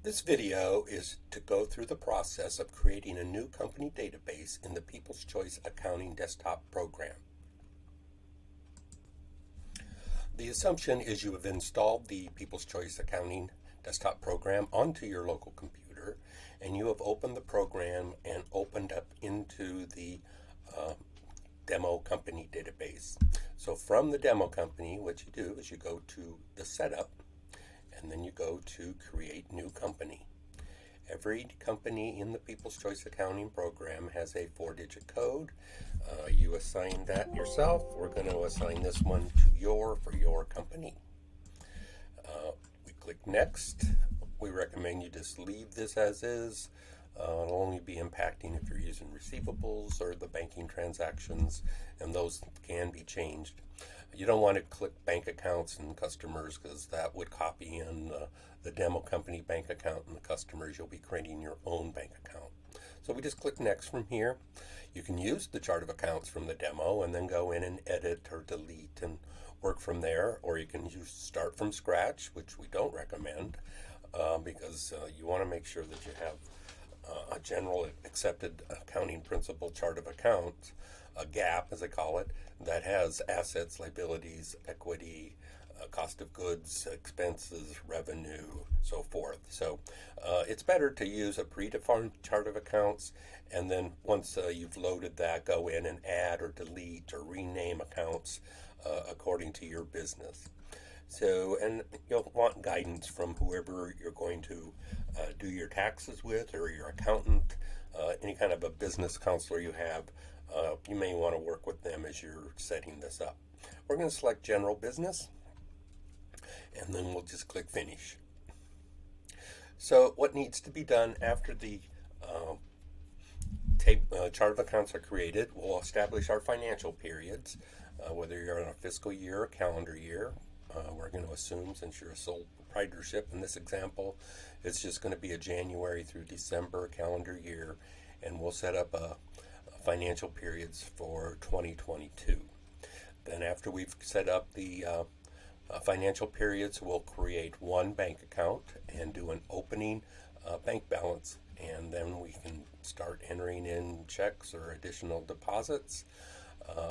This video is to go through the process of creating a new company database in the People's Choice Accounting desktop program. The assumption is you have installed the People's Choice Accounting desktop program onto your local computer, and you have opened the program and opened up into the demo company database. So from the demo company, what you do is you go to the setup, and then you go to create new company. Every company in the People's Choice Accounting program has a 4-digit code. You assign that yourself. We're going to assign this one to for your company. We click next. We recommend you just leave this as is. It'll only be impacting if you're using receivables or the banking transactions, and those can be changed. You don't want to click bank accounts and customers because that would copy in the demo company bank account and the customers. You'll be creating your own bank account. So we just click next from here. You can use the chart of accounts from the demo and then go in and edit or delete and work from there, or you can start from scratch, which we don't recommend because you want to make sure that you have a general accepted accounting principle chart of accounts, a gap as I call it, that has assets, liabilities, equity, cost of goods, expenses, revenue, so forth. So it's better to use a predefined chart of accounts, and then once you've loaded that, go in and add or delete or rename accounts according to your business. So, and you'll want guidance from whoever you're going to do your taxes with, or your accountant, any kind of a business counselor you have. You may want to work with them as you're setting this up. We're going to select General Business, and then we'll just click Finish. So what needs to be done after the chart of accounts are created, we'll establish our financial periods, whether you're on a fiscal year or calendar year. We're going to assume, since you're a sole proprietorship in this example, it's just going to be a January through December calendar year, and we'll set up financial periods for 2022. Then after we've set up the financial periods, we'll create one bank account and do an opening bank balance, and then we can start entering in checks or additional deposits.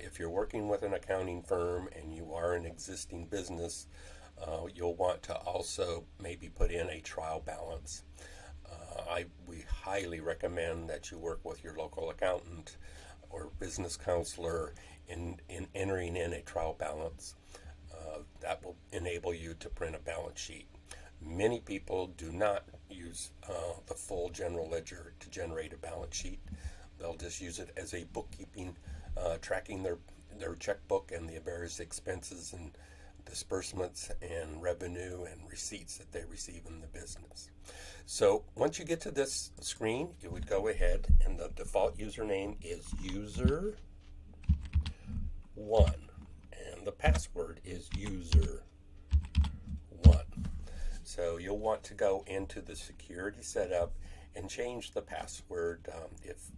If you're working with an accounting firm and you are an existing business, you'll want to also maybe put in a trial balance. We highly recommend that you work with your local accountant or business counselor in entering in a trial balance. That will enable you to print a balance sheet. Many people do not use the full general ledger to generate a balance sheet. They'll just use it as a bookkeeping, tracking their checkbook and the various expenses and disbursements and revenue and receipts that they receive in the business. So once you get to this screen, you would go ahead, and the default username is user1, and the password is user1. So you'll want to go into the security setup and change the password if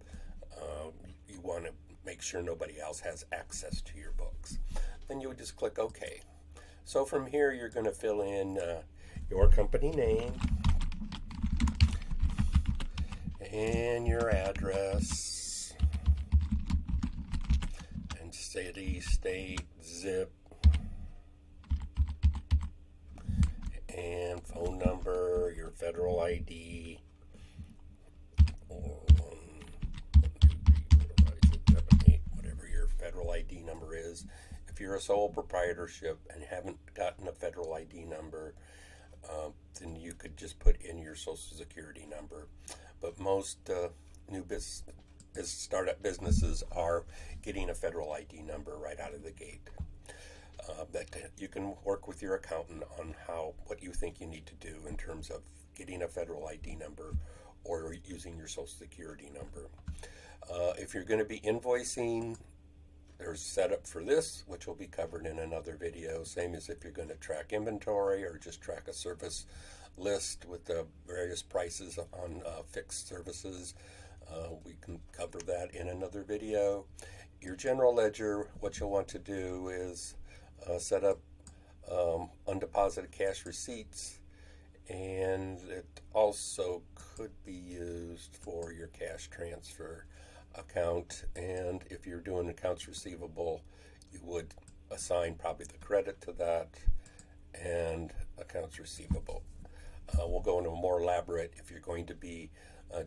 you want to make sure nobody else has access to your books. Then you would just click OK. So from here, you're going to fill in your company name and your address and city, state, zip, and phone number, your federal ID, or 1, 2, 3, 4, 5, 6, 7, 8, whatever your federal ID number is. If you're a sole proprietorship and haven't gotten a federal ID number, then you could just put in your Social Security number. But most new startup businesses are getting a federal ID number right out of the gate. That you can work with your accountant on what you think you need to do in terms of getting a federal ID number or using your Social Security number. If you're going to be invoicing, there's setup for this, which will be covered in another video. Same as if you're going to track inventory or just track a service list with the various prices on fixed services. We can cover that in another video. Your general ledger, what you'll want to do is set up undeposited cash receipts, and also could be used for your cash transfer account, and if you're doing accounts receivable, you would assign probably the credit to that and accounts receivable. We'll go into a more elaborate if you're going to be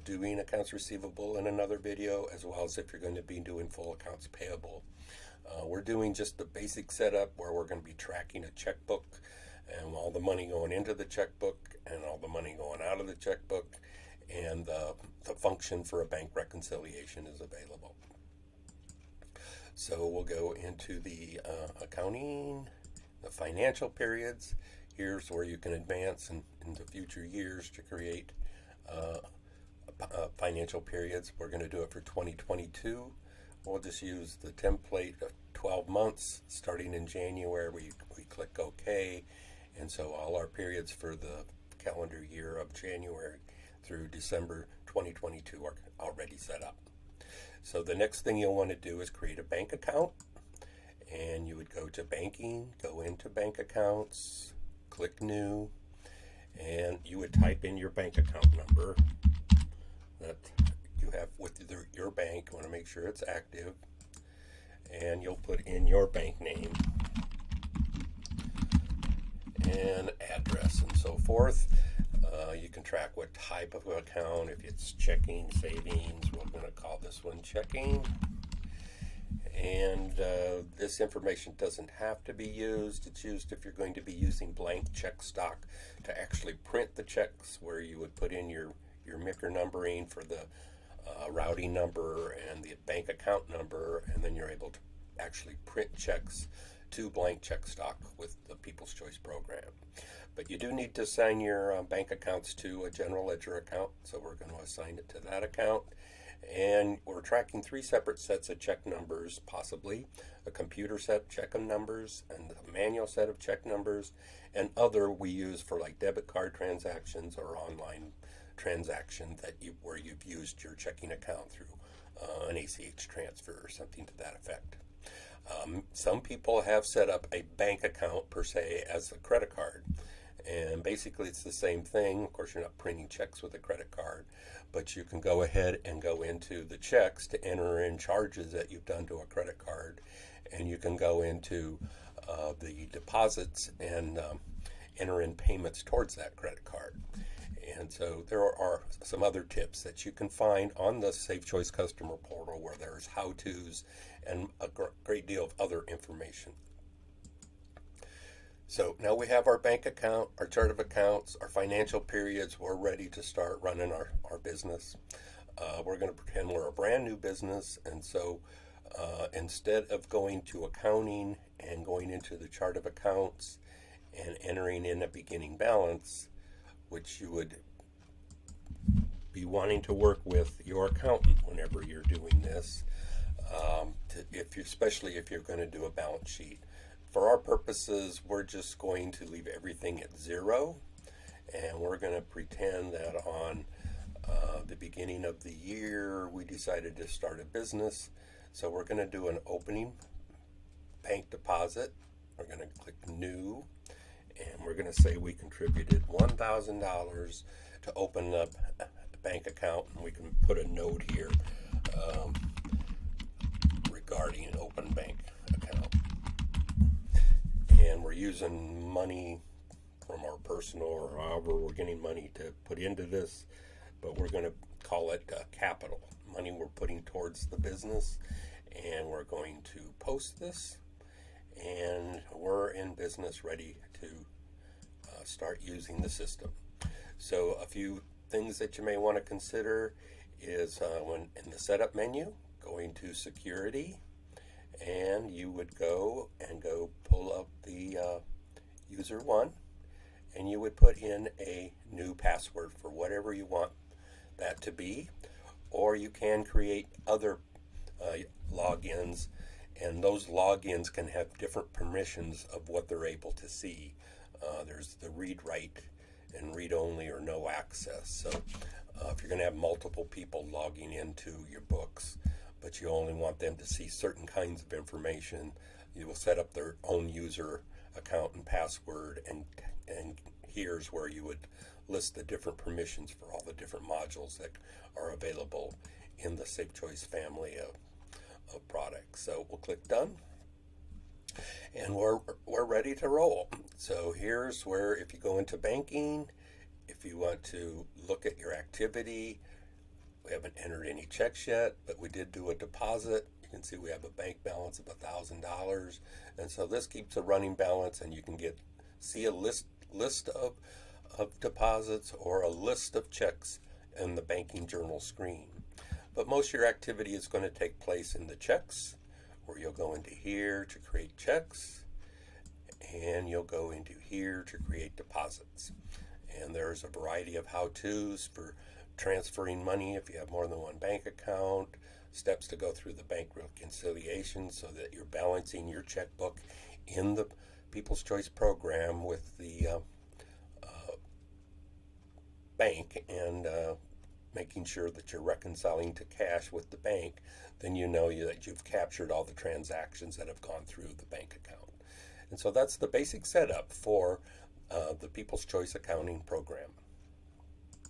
doing accounts receivable in another video, as well as if you're going to be doing full accounts payable. We're doing just the basic setup where we're going to be tracking a checkbook and all the money going into the checkbook and all the money going out of the checkbook, and the function for a bank reconciliation is available. So we'll go into the accounting, the financial periods. Here's where you can advance into future years to create financial periods. We're going to do it for 2022. We'll just use the template of 12 months. Starting in January, we click OK. And so all our periods for the calendar year of January through December 2022 are already set up. So the next thing you'll want to do is create a bank account. And you would go to banking, go into bank accounts, click new, and you would type in your bank account number that you have with your bank. You want to make sure it's active, and you'll put in your bank name and address and so forth. You can track what type of account, if it's checking, savings. We're going to call this one checking. And this information doesn't have to be used. It's used if you're going to be using blank check stock to actually print the checks, where you would put in your MICR numbering for the routing number and the bank account number, and then you're able to actually print checks to blank check stock with the People's Choice program. But you do need to assign your bank accounts to a general ledger account, so we're going to assign it to that account. And we're tracking 3 separate sets of check numbers, possibly a computer set check numbers and a manual set of check numbers, and other we use for like debit card transactions or online transaction where you've used your checking account through an ACH transfer or something to that effect. Some people have set up a bank account per se as a credit card, and basically it's the same thing. Of course, you're not printing checks with a credit card, but you can go ahead and go into the checks to enter in charges that you've done to a credit card, and you can go into the deposits and enter in payments towards that credit card. And so there are some other tips that you can find on the Safe Choice Customer Portal, where there's how-tos and a great deal of other information. So now we have our bank account, our chart of accounts, our financial periods. We're ready to start running our business. We're going to pretend we're a brand new business, and so instead of going to accounting and going into the chart of accounts and entering in a beginning balance, which you would be wanting to work with your accountant whenever you're doing this, especially if you're going to do a balance sheet. For our purposes, we're just going to leave everything at 0, and we're going to pretend that on the beginning of the year we decided to start a business. So we're going to do an opening bank deposit. We're going to click new, and we're going to say we contributed $1,000 to open up a bank account, and we can put a note here regarding an open bank account. And we're using money from our personal or however we're getting money to put into this, but we're going to call it capital, money we're putting towards the business, and we're going to post this, and we're in business ready to start using the system. So a few things that you may want to consider is when in the setup menu, going to security, and you would go pull up the user one, and you would put in a new password for whatever you want that to be, or you can create other logins, and those logins can have different permissions of what they're able to see. There's the read, write, and read only or no access. So if you're going to have multiple people logging into your books, but you only want them to see certain kinds of information, you will set up their own user account and password, and here's where you would list the different permissions for all the different modules that are available in the Safe Choice family of products. So we'll click done, and we're ready to roll. So here's where, if you go into banking, if you want to look at your activity, we haven't entered any checks yet, but we did do a deposit. You can see we have a bank balance of $1,000, and so this keeps a running balance, and you can see a list of deposits or a list of checks in the banking journal screen. But most of your activity is going to take place in the checks, where you'll go into here to create checks, and you'll go into here to create deposits. And there's a variety of how-tos for transferring money if you have more than one bank account, steps to go through the bank reconciliation so that you're balancing your checkbook in the People's Choice program with the bank, and making sure that you're reconciling to cash with the bank. Then you know that you've captured all the transactions that have gone through the bank account. And so that's the basic setup for the People's Choice accounting program.